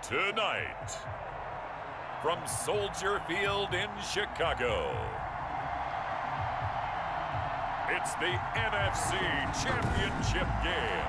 Tonight, from Soldier Field in Chicago, it's the NFC Championship game.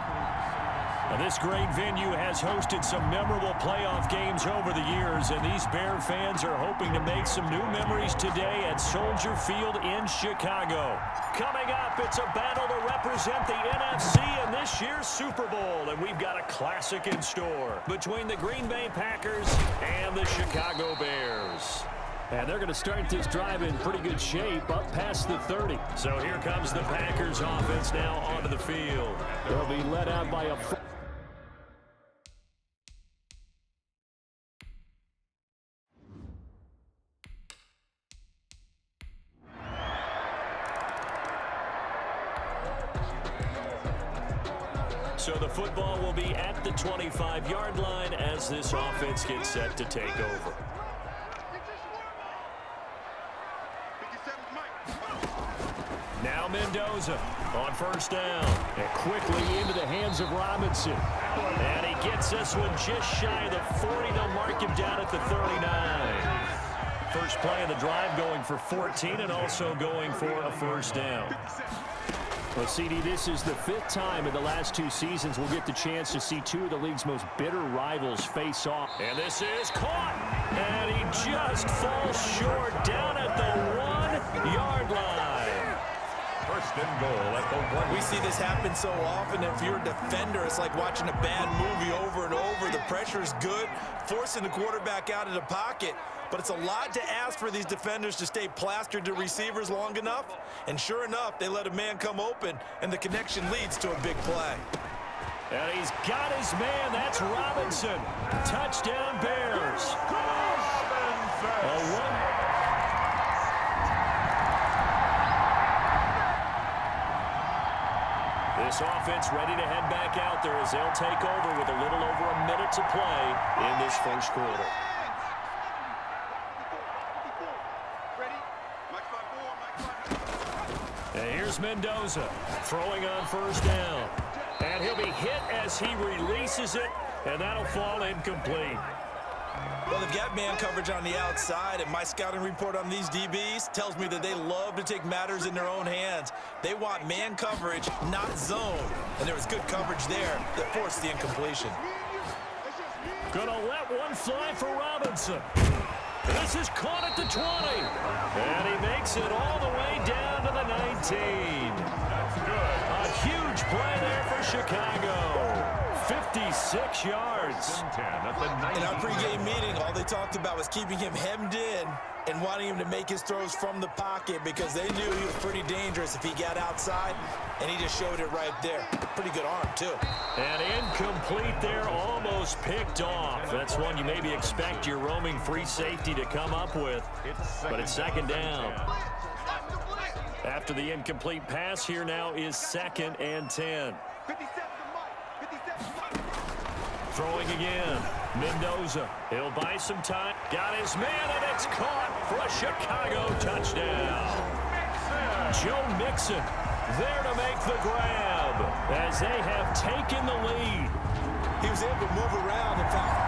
Now, this great venue has hosted some memorable playoff games over the years, and these Bear fans are hoping to make some new memories today at Soldier Field in Chicago. Coming up, it's a battle to represent the NFC in this year's Super Bowl, and we've got a classic in store between the Green Bay Packers and the Chicago Bears. And they're going to start this drive in pretty good shape up past the 30. So here comes the Packers offense now onto the field. They'll be led out by a... So the football will be at the 25-yard line as this offense gets set to take over. Now Mendoza on first down. And quickly into the hands of Robinson. And he gets this one just shy of the 40. They'll mark him down at the 39. First play of the drive going for 14 and also going for a first down. Well, CD, this is the 5th time in the last 2 seasons we'll get the chance to see 2 of the league's most bitter rivals face off. And this is caught. And he just falls short down at the 1-yard line. First and goal at the 1. We see this happen so often. If you're a defender, it's like watching a bad movie over and over. The pressure is good, forcing the quarterback out of the pocket. But it's a lot to ask for these defenders to stay plastered to receivers long enough. And sure enough, they let a man come open, and the connection leads to a big play. And he's got his man. That's Robinson. Touchdown, Bears. This offense ready to head back out there as they'll take over with a little over a minute to play in this first quarter. And here's Mendoza throwing on first down. And he'll be hit as he releases it, and that'll fall incomplete. Well, they've got man coverage on the outside, and my scouting report on these DBs tells me that they love to take matters in their own hands. They want man coverage, not zone. And there was good coverage there that forced the incompletion. Gonna let one fly for Robinson. This is caught at the 20. And he makes it all the way down to the 19. That's good. A huge play there for Chicago. 56 yards. In our pregame meeting, all they talked about was keeping him hemmed in and wanting him to make his throws from the pocket because they knew he was pretty dangerous if he got outside, and he just showed it right there. Pretty good arm, too. And incomplete there, almost picked off. That's one you maybe expect your roaming free safety to come up with, but it's second down. After the incomplete pass, here now is 2nd and 10. Throwing again. Mendoza. He'll buy some time. Got his man, and it's caught for a Chicago touchdown. Joe Mixon there to make the grab as they have taken the lead. He was able to move around, in fact.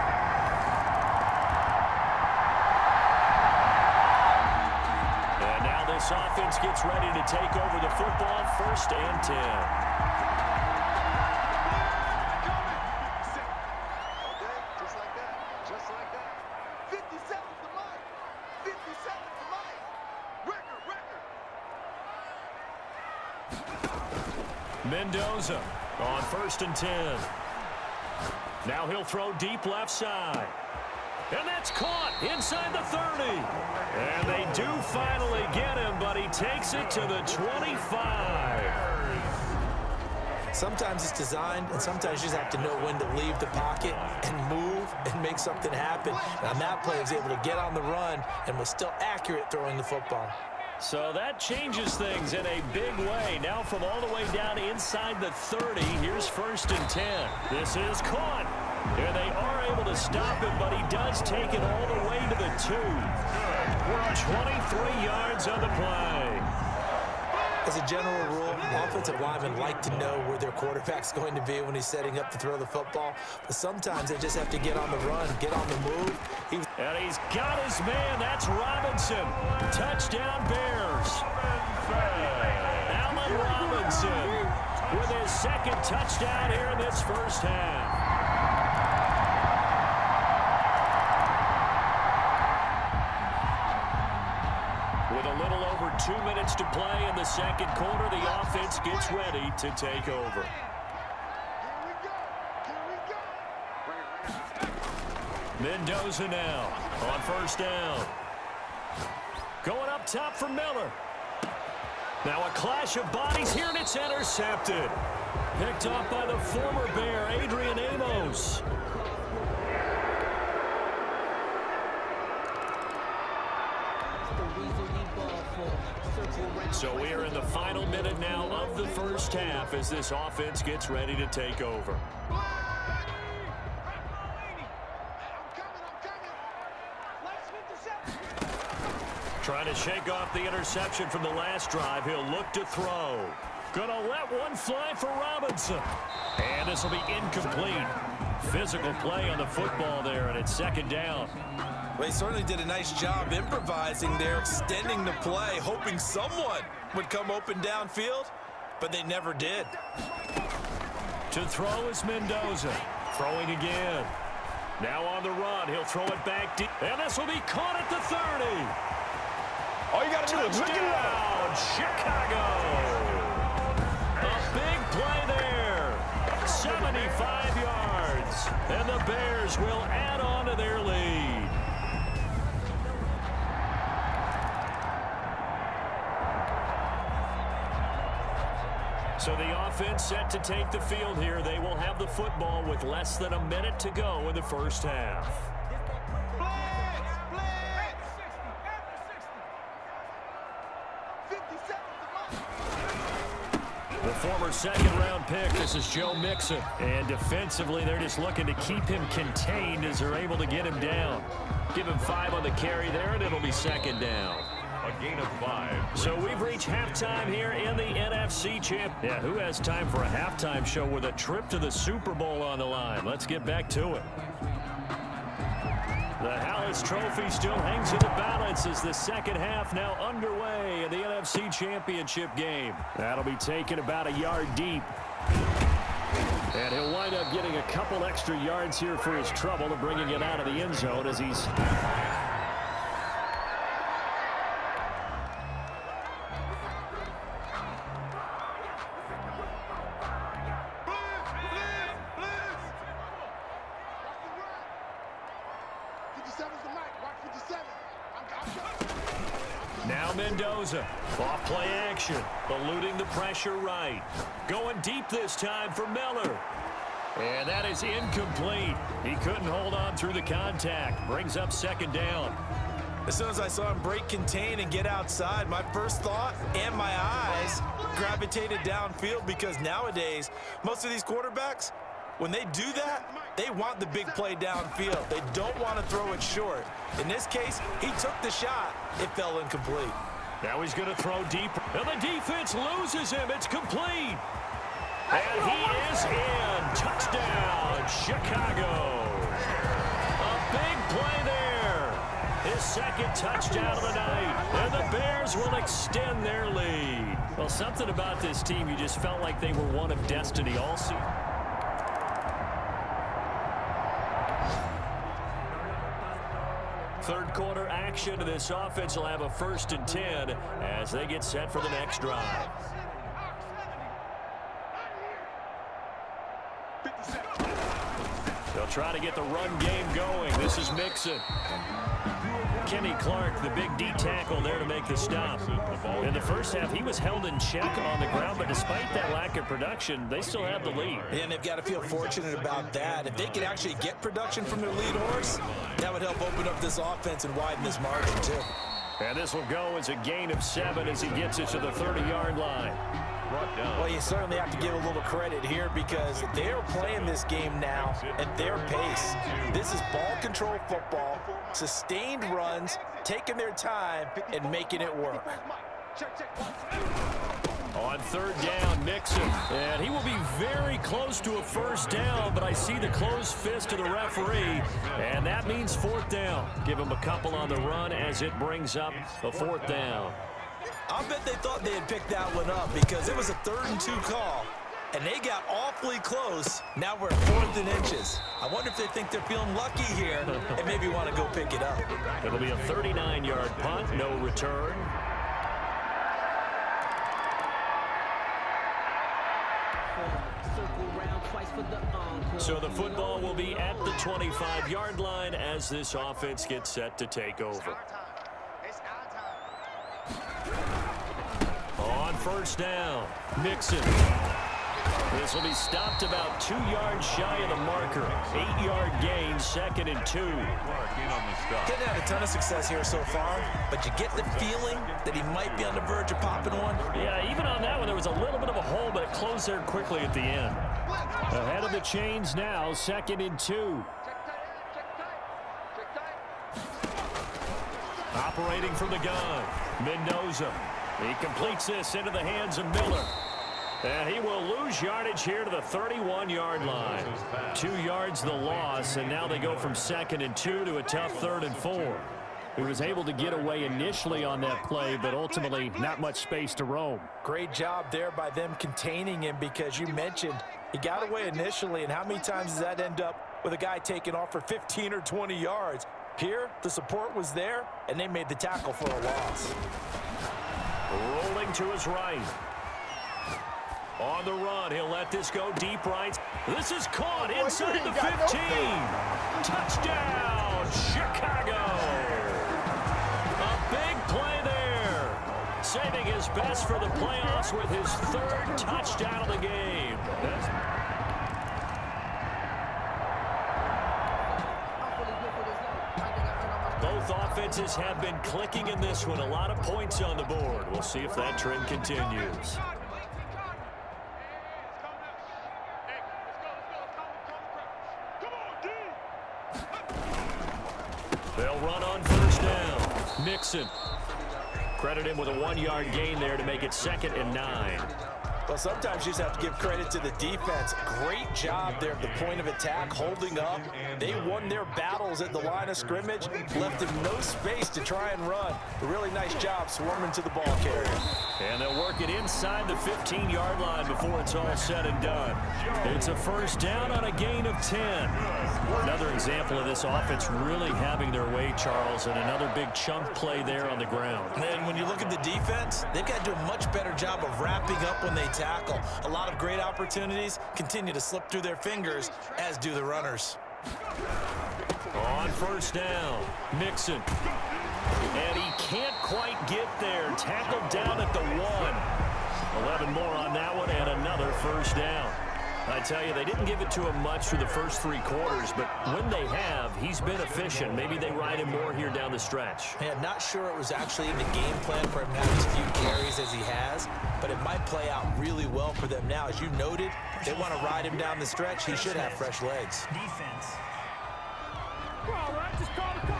And now this offense gets ready to take over the football. 1st and 10. Mendoza on 1st and 10. Now he'll throw deep left side. And that's caught inside the 30. And they do finally get him, but he takes it to the 25. Sometimes it's designed, and sometimes you just have to know when to leave the pocket and move and make something happen. And on that play, he was able to get on the run and was still accurate throwing the football. So that changes things in a big way. Now from all the way down inside the 30, here's 1st and 10. This is caught. And they are able to stop him, but he does take it all the way to the 2. 23 yards on the play. As a general rule, offensive linemen like to know where their quarterback's going to be when he's setting up to throw the football. But sometimes they just have to get on the run, get on the move. And he's got his man. That's Robinson. Touchdown, Bears. Allen Robinson with his second touchdown here in this first half. With a little over 2 minutes to play in the second quarter, the offense gets ready to take over. Mendoza now on first down. Going up top for Miller. Now a clash of bodies here, and it's intercepted. Picked off by the former Bear, Adrian Amos. So we are in the final minute now of the first half as this offense gets ready to take over. Trying to shake off the interception from the last drive. He'll look to throw. Gonna let one fly for Robinson. And this will be incomplete. Physical play on the football there, and it's second down. Well, he certainly did a nice job improvising there, extending the play, hoping someone would come open downfield, but they never did. To throw is Mendoza. Throwing again. Now on the run. He'll throw it back deep. And this will be caught at the 30. All you got to do is look it up. Chicago. A big play there. 75 yards. And the Bears will add on to their lead. So the offense set to take the field here. They will have the football with less than a minute to go in the first half. The former second-round pick, this is Joe Mixon. And defensively, they're just looking to keep him contained as they're able to get him down. Give him 5 on the carry there, and it'll be second down. A gain of 5. So we've reached halftime here in the NFC Champ. Yeah, who has time for a halftime show with a trip to the Super Bowl on the line? Let's get back to it. The Hallis Trophy still hangs in the balance as the second half now underway in the NFC Championship game. That'll be taken about a yard deep. And he'll wind up getting a couple extra yards here for his trouble to bringing it out of the end zone as he's... Now Mendoza, off play action, eluding the pressure right. Going deep this time for Miller. And that is incomplete. He couldn't hold on through the contact. Brings up second down. As soon as I saw him break contain and get outside, my first thought and my eyes gravitated downfield because nowadays, most of these quarterbacks, when they do that, they want the big play downfield. They don't want to throw it short. In this case, he took the shot. It fell incomplete. Now he's going to throw deep. And the defense loses him. It's complete. And he is in. Touchdown, Chicago. A big play there. His second touchdown of the night. And the Bears will extend their lead. Well, something about this team, you just felt like they were one of destiny all season. Third quarter action to this offense will have a 1st and 10 as they get set for the next drive. They'll try to get the run game going. This is Mixon. Kenny Clark, the big D tackle there to make the stop. In the first half, he was held in check on the ground, but despite that lack of production, they still have the lead. And they've got to feel fortunate about that. If they could actually get production from their lead horse, that would help open up this offense and widen this margin, too. And this will go as a gain of 7 as he gets it to the 30-yard line. Well, you certainly have to give a little credit here because they're playing this game now at their pace. This is ball control football, sustained runs, taking their time, and making it work. On third down, Mixon. And he will be very close to a first down, but I see the closed fist of the referee, and that means fourth down. Give him a couple on the run as it brings up a fourth down. I bet they thought they had picked that one up because it was a 3rd and 2 call, and they got awfully close. Now we're at 4th and inches. I wonder if they think they're feeling lucky here and maybe want to go pick it up. It'll be a 39-yard punt, no return. So the football will be at the 25-yard line as this offense gets set to take over. On first down, Mixon. This will be stopped about 2 yards shy of the marker. 8-yard gain, 2nd and 2. Didn't have a ton of success here so far, but you get the feeling that he might be on the verge of popping one. Yeah, even on that one, there was a little bit of a hole, but it closed there quickly at the end. Ahead of the chains now, 2nd and 2. Operating from the gun, Mendoza. He completes this into the hands of Miller. And he will lose yardage here to the 31-yard line. 2 yards the loss, and now they go from 2nd and 2 to a tough 3rd and 4. He was able to get away initially on that play, but ultimately not much space to roam. Great job there by them containing him because you mentioned he got away initially, and how many times does that end up with a guy taking off for 15 or 20 yards? Here, the support was there, and they made the tackle for a loss. Rolling to his right. On the run, he'll let this go deep right. This is caught inside the 15. Touchdown, Chicago. A big play there. Saving his best for the playoffs with his 3rd touchdown of the game. Both offenses have been clicking in this one. A lot of points on the board. We'll see if that trend continues. They'll run on first down. Mixon. Credit him with a 1-yard gain there to make it 2nd and 9. Well, sometimes you just have to give credit to the defense. Great job there at the point of attack, holding up. They won their battles at the line of scrimmage, left him no space to try and run. A really nice job swarming to the ball carrier. And they'll work it inside the 15-yard line before it's all said and done. It's a first down on a gain of 10. Another example of this offense really having their way, Charles, and another big chunk play there on the ground. And when you look at the defense, they've got to do a much better job of wrapping up when they tackle. A lot of great opportunities continue to slip through their fingers, as do the runners. On first down, Mixon. And he can't quite get there. Tackled down at the 1. 11 more on that one, and another first down. I tell you, they didn't give it to him much for the first 3 quarters, but when they have, he's been efficient. Maybe they ride him more here down the stretch. Yeah, not sure it was actually in the game plan for him to have as few carries as he has, but it might play out really well for them now. As you noted, they want to ride him down the stretch. He should have fresh legs. Defense.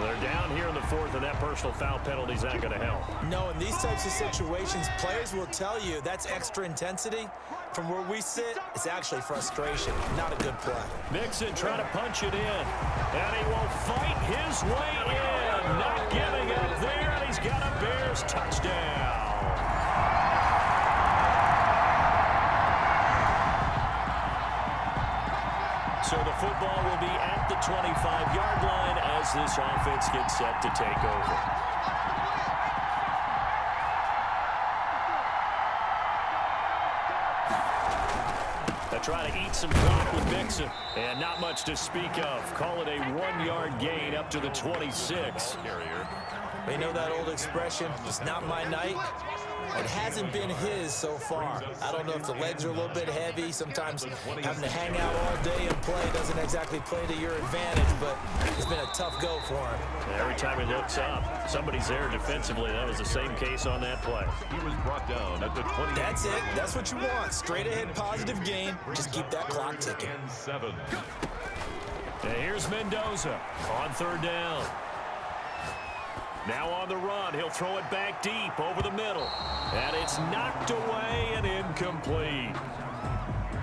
They're down here in the 4th, and that personal foul penalty is not going to help. No, in these types of situations, players will tell you that's extra intensity. From where we sit, it's actually frustration, not a good play. Mixon trying to punch it in, and he will fight his way in. Not giving up there, and he's got a Bears touchdown. So the football will be at the 25-yard line as this offense gets set to take over. They try to eat some clock with Mixon, and not much to speak of. Call it a 1-yard gain up to the 26. They know that old expression, it's not my night. It hasn't been his so far. I don't know if the legs are a little bit heavy. Sometimes having to hang out all day and play doesn't exactly play to your advantage, but it's been a tough go for him. Every time he looks up, somebody's there defensively. That was the same case on that play. He was brought down at the 20. That's it. That's what you want. Straight ahead positive gain. Just keep that clock ticking. And 7. And here's Mendoza on 3rd down. Now on the run, he'll throw it back deep over the middle. And it's knocked away and incomplete.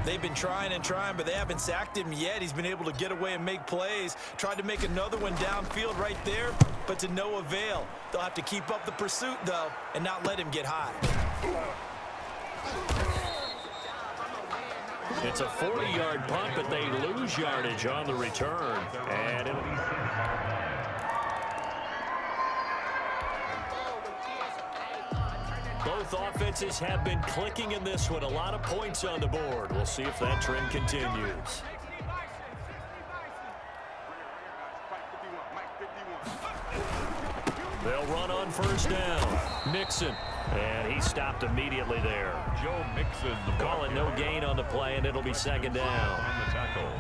They've been trying and trying, but they haven't sacked him yet. He's been able to get away and make plays. Tried to make another one downfield right there, but to no avail. They'll have to keep up the pursuit, though, and not let him get hot. It's a 40-yard punt, but they lose yardage on the return. And it'll be... Both offenses have been clicking in this one. A lot of points on the board. We'll see if that trend continues. They'll run on first down. Mixon. And he stopped immediately there. Joe Mixon. Call it no gain on the play, and it'll be second down. On the tackle.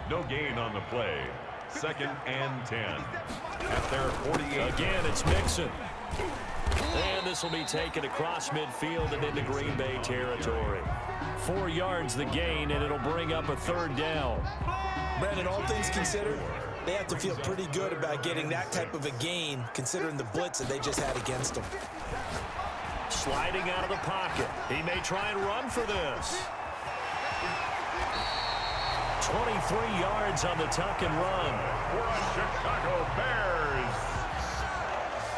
No gain on the play. 2nd and 10. At their 48. Again, it's Mixon. And this will be taken across midfield and into Green Bay territory. 4 yards the gain, and it'll bring up a third down. Brandon, all things considered, they have to feel pretty good about getting that type of a gain, considering the blitz that they just had against them. Sliding out of the pocket. He may try and run for this. 23 yards on the tuck and run. For the Chicago Bears.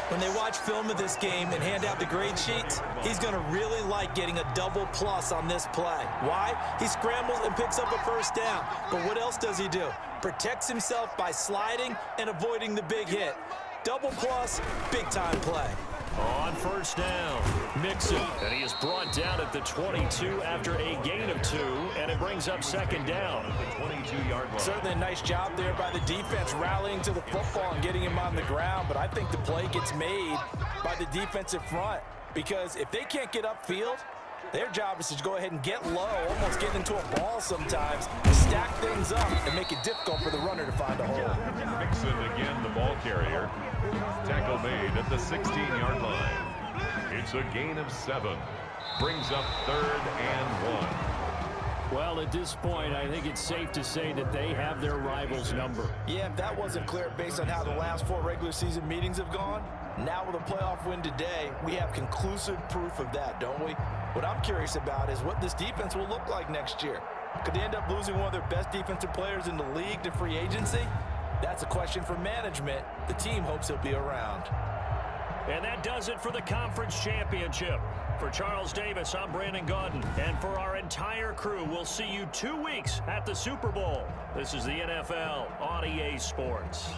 When they watch film of this game and hand out the grade sheets, he's going to really like getting a double plus on this play. Why? He scrambles and picks up a first down. But what else does he do? Protects himself by sliding and avoiding the big hit. Double plus, big-time play. On first down, Mixon, and he is brought down at the 22 after a gain of 2, and it brings up second down. The 22-yard line. Certainly a nice job there by the defense rallying to the football and getting him on the ground, but I think the play gets made by the defensive front because if they can't get upfield, their job is to go ahead and get low, almost get into a ball sometimes, stack things up, and make it difficult for the runner to find a hole. Mixon again, the ball carrier. Tackle made at the 16-yard line. It's a gain of 7. Brings up 3rd and 1. Well, at this point, I think it's safe to say that they have their rivals' number. Yeah, if that wasn't clear based on how the last 4 regular season meetings have gone, now with a playoff win today, we have conclusive proof of that, don't we? What I'm curious about is what this defense will look like next year. Could they end up losing one of their best defensive players in the league to free agency? That's a question for management. The team hopes he'll be around. And that does it for the conference championship. For Charles Davis, I'm Brandon Gaudin. And for our entire crew, we'll see you 2 weeks at the Super Bowl. This is the NFL on EA Sports.